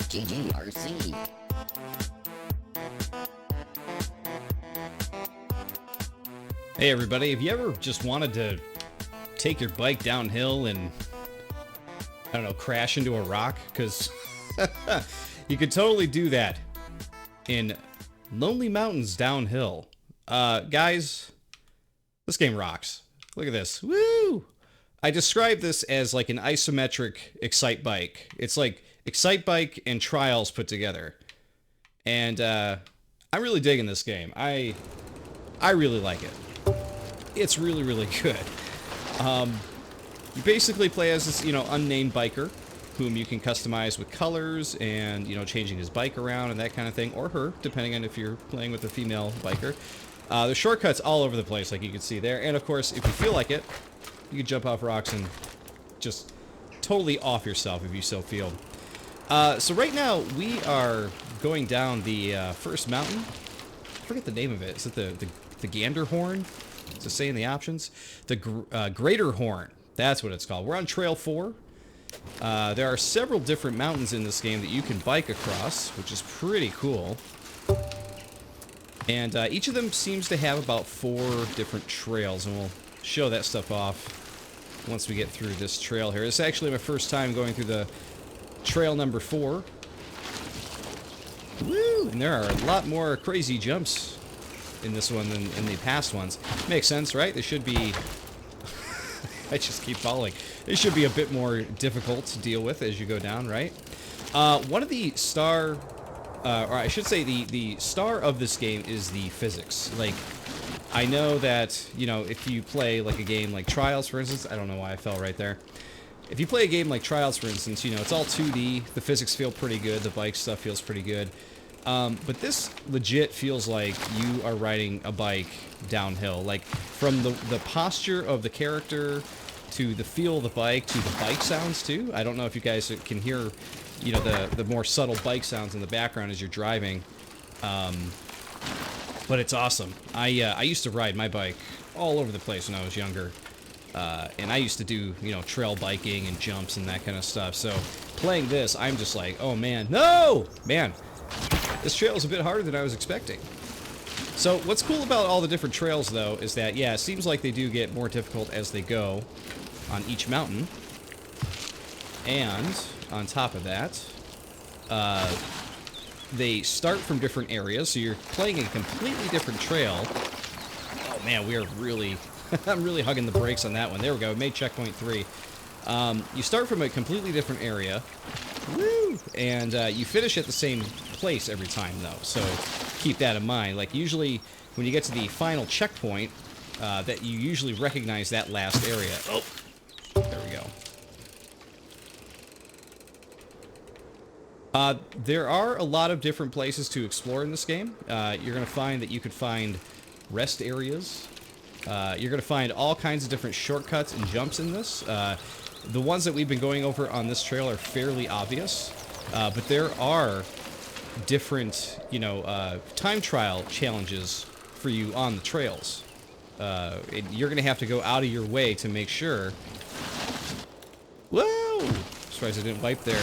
GGRC. Hey everybody, have you ever just wanted to take your bike downhill and, I don't know, crash into a rock? Because you could totally do that in Lonely Mountains Downhill. Guys, this game rocks. Look at this. Woo! I describe this as like an isometric Excite bike. It's like Excite bike and Trials put together. And I'm really digging this game. I really like it. It's really, really good. You basically play as this, unnamed biker whom you can customize with colors and, changing his bike around and that kind of thing, or her, depending on if you're playing with a female biker. There's shortcuts all over the place, like you can see there. And of course, if you feel like it, you can jump off rocks and just totally off yourself if you so feel. So right now, we are going down the first mountain. I forget the name of it. Is it the Gander Horn? Does it say in the options? The Greater Horn. That's what it's called. We're on Trail 4. There are several different mountains in this game that you can bike across, which is pretty cool. And each of them seems to have about 4 different trails, and we'll show that stuff off once we get through this trail here. It's actually my first time going through the trail number 4. Woo! And there are a lot more crazy jumps in this one than in the past ones. Makes sense, right? They should be... I just keep falling. They should be a bit more difficult to deal with as you go down, right? One of the star... or I should say the star of this game is the physics. Like, I know that, if you play like a game like Trials, for instance... I don't know why I fell right there. If you play a game like Trials, for instance, it's all 2D. The physics feel pretty good. The bike stuff feels pretty good. But this legit feels like you are riding a bike downhill. Like, from the posture of the character to the feel of the bike to the bike sounds, too. I don't know if you guys can hear, the more subtle bike sounds in the background as you're driving. But it's awesome. I used to ride my bike all over the place when I was younger. And I used to do, trail biking and jumps and that kind of stuff. So, playing this, I'm just like, oh man, no! Man, this trail is a bit harder than I was expecting. So, what's cool about all the different trails, though, is that, yeah, it seems like they do get more difficult as they go on each mountain. And, on top of that, they start from different areas, so you're playing a completely different trail. Oh man, we are really... I'm really hugging the brakes on that one. There we go. We made checkpoint 3. You start from a completely different area. Woo! And you finish at the same place every time, though. So keep that in mind. Like, usually, when you get to the final checkpoint, that you usually recognize that last area. Oh! There we go. There are a lot of different places to explore in this game. You're going to find that you could find rest areas. You're going to find all kinds of different shortcuts and jumps in this. The ones that we've been going over on this trail are fairly obvious, but there are different, time trial challenges for you on the trails. You're going to have to go out of your way to make sure... Whoa! Surprised I didn't wipe there.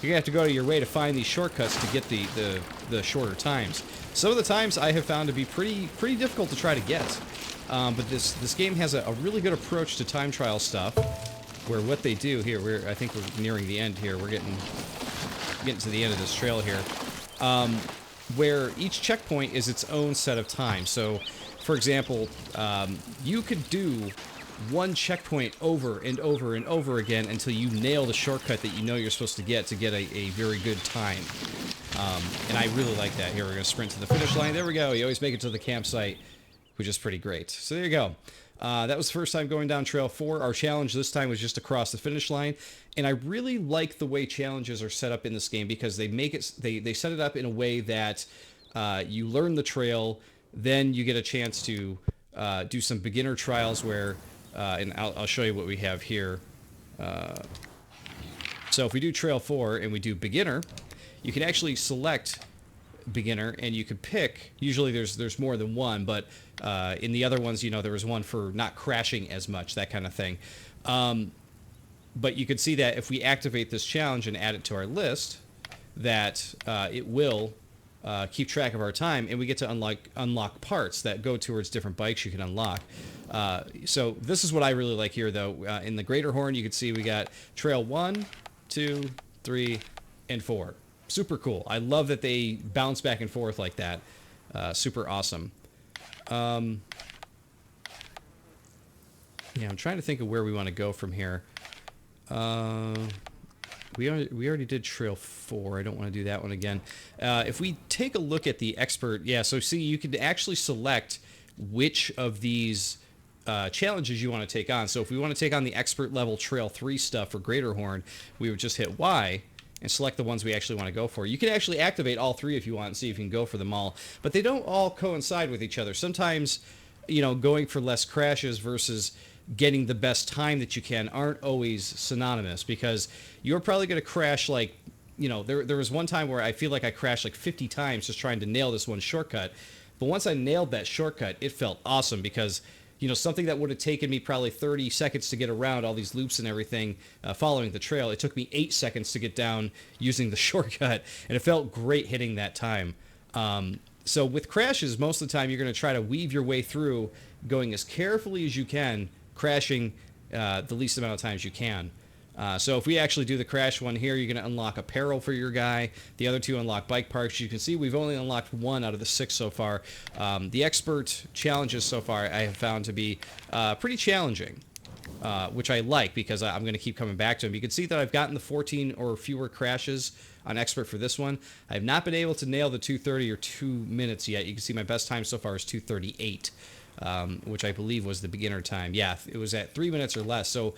You're going to have to go out of your way to find these shortcuts to get the shorter times. Some of the times I have found to be pretty difficult to try to get. But this game has a really good approach to time trial stuff, where what they do here, I think we're nearing the end here. We're getting to the end of this trail here, where each checkpoint is its own set of times. So, for example, you could do one checkpoint over and over and over again until you nail the shortcut that you're supposed to get a very good time. And I really like that. Here, we're going to sprint to the finish line. There we go. You always make it to the campsite, which is pretty great. So there you go. That was the first time going down Trail 4. Our challenge this time was just across the finish line. And I really like the way challenges are set up in this game, because they make it, they set it up in a way that you learn the trail, then you get a chance to do some beginner trials where, and I'll show you what we have here. So if we do Trail 4 and we do beginner, you can actually select beginner, and you could pick, usually there's more than one, but in the other ones, there was one for not crashing as much, that kind of thing. But you can see that if we activate this challenge and add it to our list, that it will keep track of our time, and we get to unlock parts that go towards different bikes you can unlock. So this is what I really like here, though. In the Greater Horn, you can see we got Trail 1, 2, 3, and 4. Super cool. I love that they bounce back and forth like that. Super awesome. Yeah, I'm trying to think of where we want to go from here. We already did Trail 4. I don't want to do that one again. If we take a look at the expert, yeah, so see, you can actually select which of these challenges you want to take on. So if we want to take on the expert level Trail 3 stuff for Greater Horn, we would just hit Y and select the ones we actually want to go for. You can actually activate all 3 if you want and see if you can go for them all, but they don't all coincide with each other. Sometimes, you know, going for less crashes versus getting the best time that you can aren't always synonymous, because you're probably going to crash like, you know, there was one time where I feel like I crashed like 50 times just trying to nail this one shortcut. But once I nailed that shortcut, it felt awesome, because, you know, something that would have taken me probably 30 seconds to get around all these loops and everything following the trail, it took me 8 seconds to get down using the shortcut, and it felt great hitting that time. So with crashes, most of the time you're going to try to weave your way through, going as carefully as you can, crashing the least amount of times you can. So if we actually do the crash one here, you're going to unlock apparel for your guy. The other 2 unlock bike parks. You can see we've only unlocked 1 out of the 6 so far. The expert challenges so far I have found to be pretty challenging, which I like, because I'm going to keep coming back to them. You can see that I've gotten the 14 or fewer crashes on expert for this one. I have not been able to nail the 2:30 or 2 minutes yet. You can see my best time so far is 2:38. Which I believe was the beginner time. Yeah, it was at 3 minutes or less. So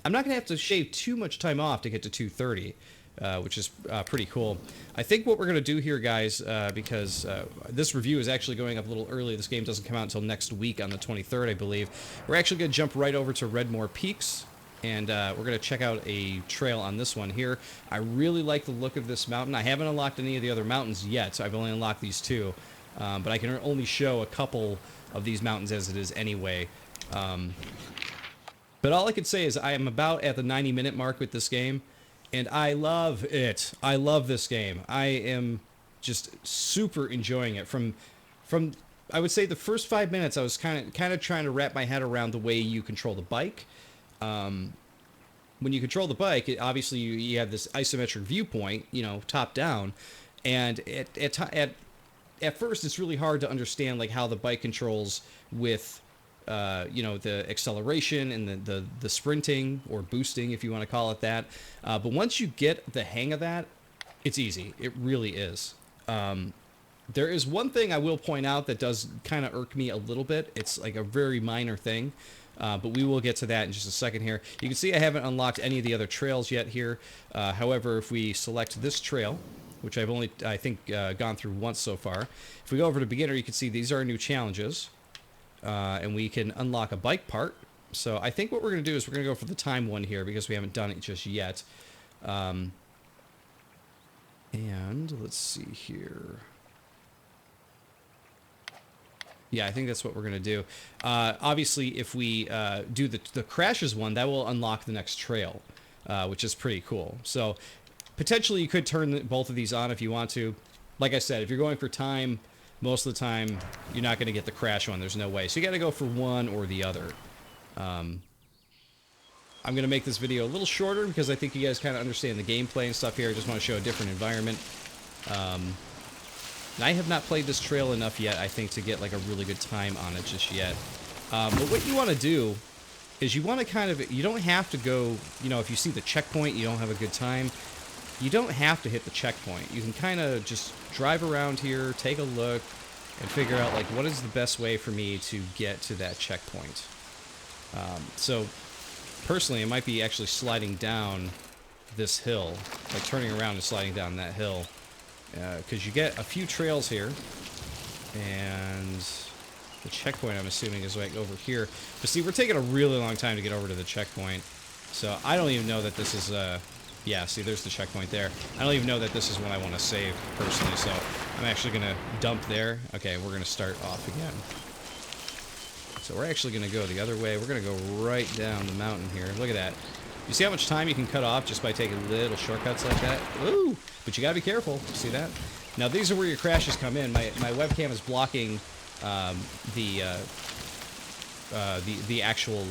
I'm not going to have to shave too much time off to get to 2:30, which is pretty cool. I think what we're going to do here, guys, because this review is actually going up a little early. This game doesn't come out until next week on the 23rd, I believe. We're actually going to jump right over to Redmore Peaks, and we're going to check out a trail on this one here. I really like the look of this mountain. I haven't unlocked any of the other mountains yet, so I've only unlocked these 2. But I can only show a couple of these mountains as it is anyway. But all I could say is I am about at the 90-minute mark with this game, and I love it. I love this game. I am just super enjoying it. From I would say the first 5 minutes, I was kind of trying to wrap my head around the way you control the bike. When you control the bike, obviously you have this isometric viewpoint, you know, top down, and at first it's really hard to understand like how the bike controls with you know, the acceleration and the sprinting or boosting, if you want to call it that. But once you get the hang of that, it's easy. It really is. There is one thing I will point out that does kind of irk me a little bit. It's like a very minor thing, but we will get to that in just a second here. You can see I haven't unlocked any of the other trails yet here. However, if we select this trail, which I've only, I think, gone through once so far. If we go over to beginner, you can see these are our new challenges, and we can unlock a bike part. So I think what we're going to do is we're going to go for the time one here, because we haven't done it just yet. And let's see here. Yeah, I think that's what we're going to do. Obviously, if we do the crashes one, that will unlock the next trail, which is pretty cool. So potentially you could turn both of these on if you want to. Like I said, if you're going for time, most of the time you're not going to get the crash one. There's no way. So you got to go for one or the other. I'm going to make this video a little shorter because I think you guys kind of understand the gameplay and stuff here. I just want to show a different environment. And I have not played this trail enough yet, I think, to get like a really good time on it just yet. But what you want to do is you want to kind of, you don't have to go, you know, if you see the checkpoint, you don't have a good time, you don't have to hit the checkpoint. You can kind of just drive around here, take a look, and figure out, like, what is the best way for me to get to that checkpoint. So, personally, it might be actually sliding down this hill, like turning around and sliding down that hill, because you get a few trails here, and the checkpoint, I'm assuming, is like over here. But see, we're taking a really long time to get over to the checkpoint, so I don't even know that this is, yeah, see, there's the checkpoint there. I don't even know that this is what I want to save, personally, so I'm actually going to dump there. Okay, we're going to start off again. So we're actually going to go the other way. We're going to go right down the mountain here. Look at that. You see how much time you can cut off just by taking little shortcuts like that? Ooh! But you gotta be careful. See that? Now these are where your crashes come in. My webcam is blocking the actual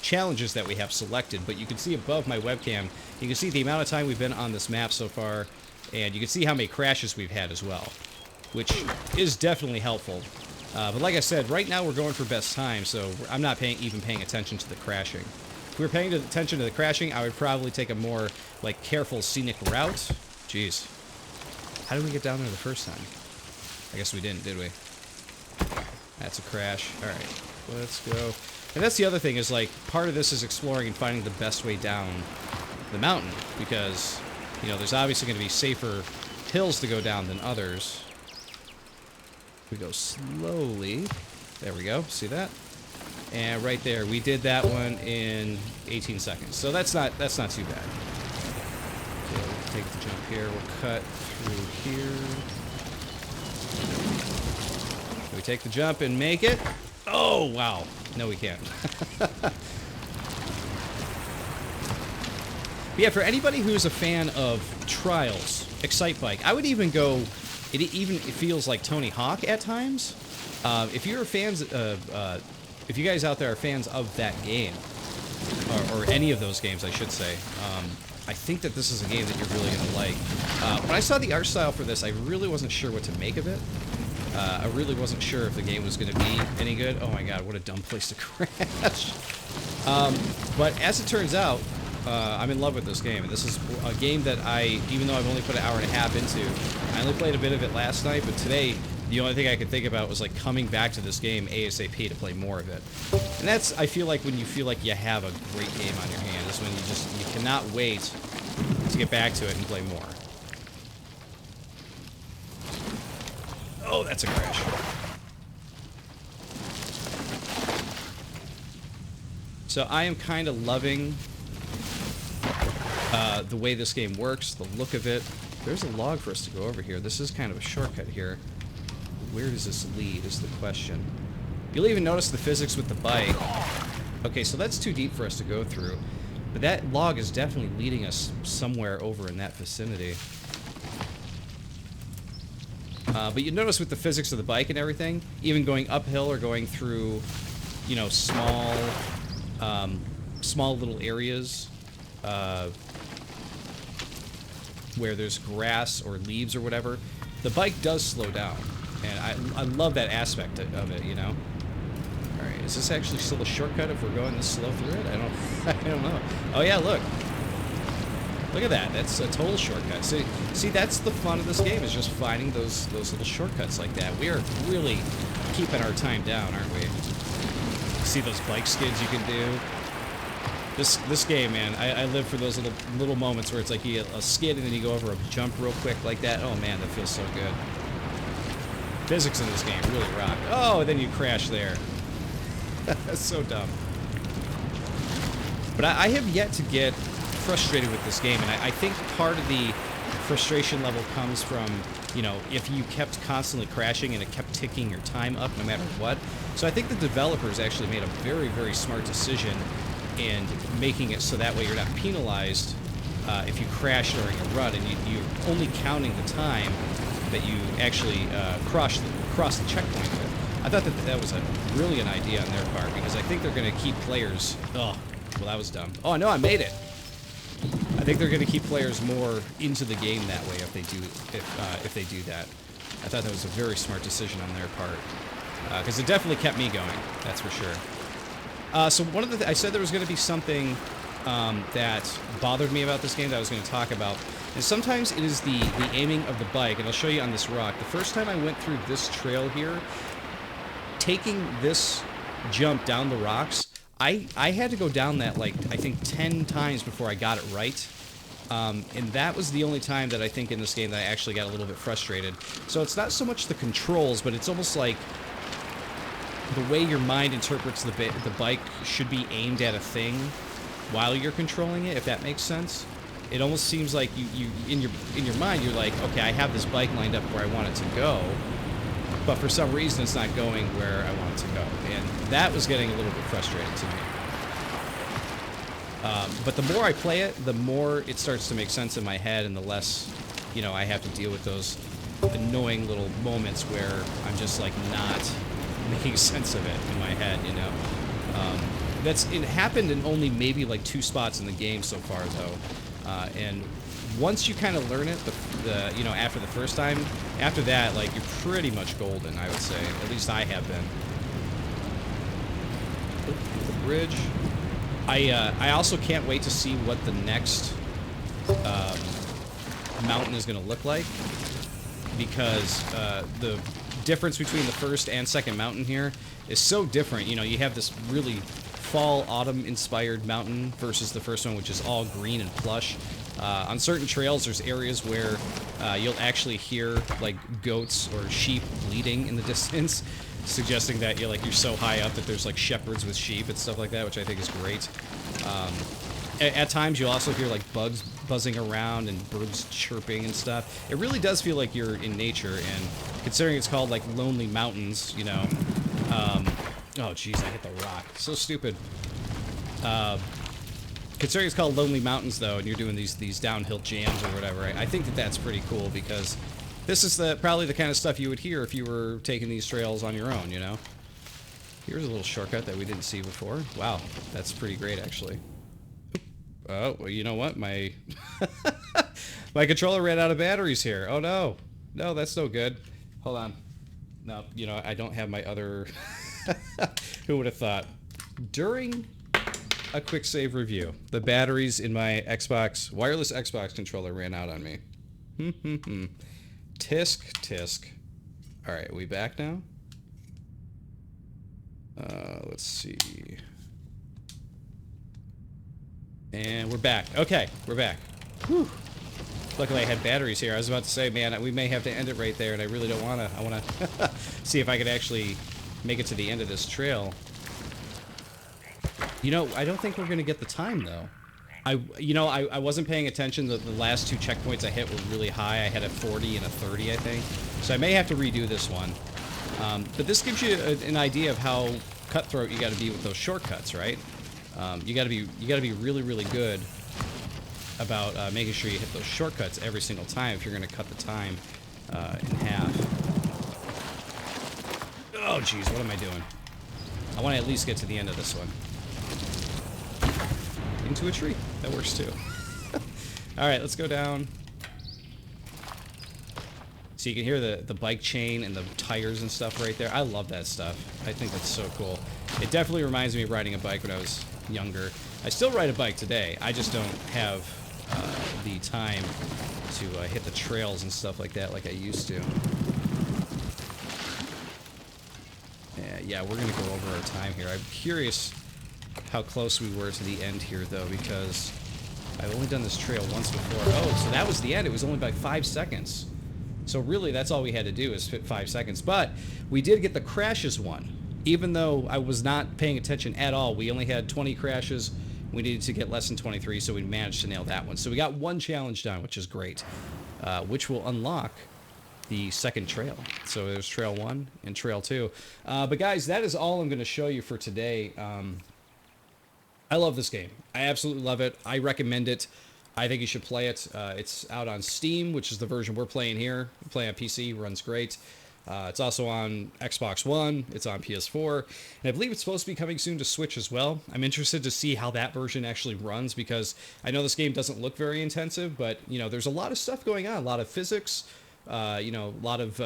challenges that we have selected, but you can see above my webcam, you can see the amount of time we've been on this map so far, and you can see how many crashes we've had as well, which is definitely helpful. But like I said, right now we're going for best time, so I'm not even paying attention to the crashing. If we were paying attention to the crashing, I would probably take a more, like, careful, scenic route. Jeez. How did we get down there the first time? I guess we didn't, did we? That's a crash. Alright, let's go. And that's the other thing, is, like, part of this is exploring and finding the best way down the mountain, because, you know, there's obviously going to be safer hills to go down than others. We go slowly. There we go. See that? And right there, we did that one in 18 seconds. So that's not too bad. So we'll take the jump here. We'll cut through here. Can we take the jump and make it? Oh, wow. No, we can't. But yeah, for anybody who's a fan of Trials, Excitebike, I would even go... It feels like Tony Hawk at times. If you're fans, if you guys out there are fans of that game, or any of those games, I should say, I think that this is a game that you're really going to like. When I saw the art style for this, I really wasn't sure what to make of it. I really wasn't sure if the game was going to be any good. Oh my god, what a dumb place to crash. But as it turns out, I'm in love with this game, and this is a game that even though I've only put an hour and a half into, I only played a bit of it last night, but today, the only thing I could think about was, like, coming back to this game ASAP to play more of it. And that's, I feel like, when you feel like you have a great game on your hand, is when you cannot wait to get back to it and play more. Oh, that's a crash. So I am kind of loving the way this game works, the look of it. There's a log for us to go over here. This is kind of a shortcut here. Where does this lead is the question. You'll even notice the physics with the bike. Okay, so that's too deep for us to go through. But that log is definitely leading us somewhere over in that vicinity. But you notice with the physics of the bike and everything, even going uphill or going through, you know, small little areas, where there's grass or leaves or whatever, the bike does slow down, and I love that aspect of it, you know. All right, is this actually still a shortcut if we're going this slow through it? I don't know. Oh yeah, look at that. That's a total shortcut. See, that's the fun of this game, is just finding those little shortcuts like that. We are really keeping our time down, aren't we? See those bike skids you can do. This game, man, I live for those little moments where it's like you get a skid and then you go over a jump real quick like that. Oh man, that feels so good. Physics in this game really rock. Oh, and then you crash there. That's so dumb. But I have yet to get frustrated with this game, and I think part of the frustration level comes from, you know, if you kept constantly crashing and it kept ticking your time up no matter what. So I think the developers actually made a very, very smart decision in making it so that way you're not penalized if you crash during a run, and you're only counting the time that you actually cross the checkpoint with. I thought that was a brilliant idea on their part, because I think they're going to keep players... Oh, well, that was dumb. Oh, no, I made it! I think they're going to keep players more into the game that way if they do that. I thought that was a very smart decision on their part, because it definitely kept me going, that's for sure. So one of the I said there was going to be something that bothered me about this game that I was going to talk about. And sometimes it is the aiming of the bike, and I'll show you on this rock. The first time I went through this trail here, taking this jump down the rocks, I had to go down that, like, I think 10 times before I got it right. And that was the only time that I think in this game that I actually got a little bit frustrated. So it's not so much the controls, but it's almost like the way your mind interprets the bike should be aimed at a thing while you're controlling it, if that makes sense. It almost seems like you in your mind, you're like, okay, I have this bike lined up where I want it to go, but for some reason it's not going where I want it to go. And that was getting a little bit frustrating to me. But the more I play it, the more it starts to make sense in my head, and the less, you know, I have to deal with those annoying little moments where I'm just like not making sense of it in my head, you know. It happened in only maybe like 2 spots in the game so far, though. And once you kind of learn it, you know, after the first time, after that, like, you're pretty much golden, I would say. At least I have been. The bridge. I also can't wait to see what the next mountain is going to look like, because the difference between the first and second mountain here is so different. You know, you have this really fall, autumn-inspired mountain versus the first one, which is all green and plush. On certain trails, there's areas where you'll actually hear, like, goats or sheep bleating in the distance, suggesting that you're so high up that there's, like, shepherds with sheep and stuff like that, which I think is great. At times, you'll also hear, like, bugs buzzing around and birds chirping and stuff. It really does feel like you're in nature, and considering it's called, like, Lonely Mountains, you know... oh, jeez, I hit the rock. So stupid. Considering it's called Lonely Mountains, though, and you're doing these downhill jams or whatever, I think that that's pretty cool, because this is probably the kind of stuff you would hear if you were taking these trails on your own, you know? Here's a little shortcut that we didn't see before. Wow, that's pretty great, actually. Oh, well, you know what? My my controller ran out of batteries here. Oh, no. No, that's no good. Hold on. No, you know, I don't have my other... Who would have thought? During a quick save review, the batteries in my wireless Xbox controller ran out on me. Tisk, tisk. Alright, we back now? Let's see. And we're back. Okay, we're back. Whew. Luckily I had batteries here. I was about to say, man, we may have to end it right there, and I really don't want to. I want to see if I could actually make it to the end of this trail. You know, I don't think we're going to get the time, though. I wasn't paying attention. The last 2 checkpoints I hit were really high. I had a 40 and a 30, I think. So I may have to redo this one. But this gives you an idea of how cutthroat you got to be with those shortcuts, right? You got to be really, really good about making sure you hit those shortcuts every single time if you're going to cut the time in half. Oh, jeez, what am I doing? I want to at least get to the end of this one. Into a tree. That works too. Alright, let's go down. So you can hear the bike chain and the tires and stuff right there. I love that stuff. I think that's so cool. It definitely reminds me of riding a bike when I was younger. I still ride a bike today. I just don't have the time to hit the trails and stuff like that like I used to. Yeah, we're going to go over our time here. I'm curious how close we were to the end here, though, because I've only done this trail once before. Oh, so that was the end. It was only by 5 seconds. So really, that's all we had to do is fit 5 seconds. But we did get the crashes one. Even though I was not paying attention at all, we only had 20 crashes. We needed to get less than 23, so we managed to nail that one. So we got one challenge done, which is great, which will unlock the second trail. So there's trail 1 and trail 2. But guys, that is all I'm going to show you for today. I love this game. I absolutely love it. I recommend it. I think you should play it. It's out on Steam, which is the version we're playing here. We play on PC, runs great. It's also on Xbox One. It's on PS4. And I believe it's supposed to be coming soon to Switch as well. I'm interested to see how that version actually runs, because I know this game doesn't look very intensive, but, you know, there's a lot of stuff going on. A lot of physics, you know, a lot of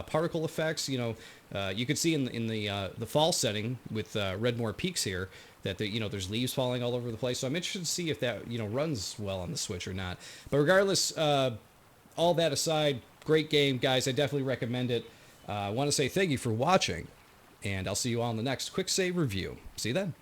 particle effects. You know, you could see in the fall setting with Redmore Peaks here that you know, there's leaves falling all over the place. So I'm interested to see if that, you know, runs well on the Switch or not. But regardless, all that aside, great game, guys. I definitely recommend it. I want to say thank you for watching, and I'll see you all in the next Quick Save Review. See you then.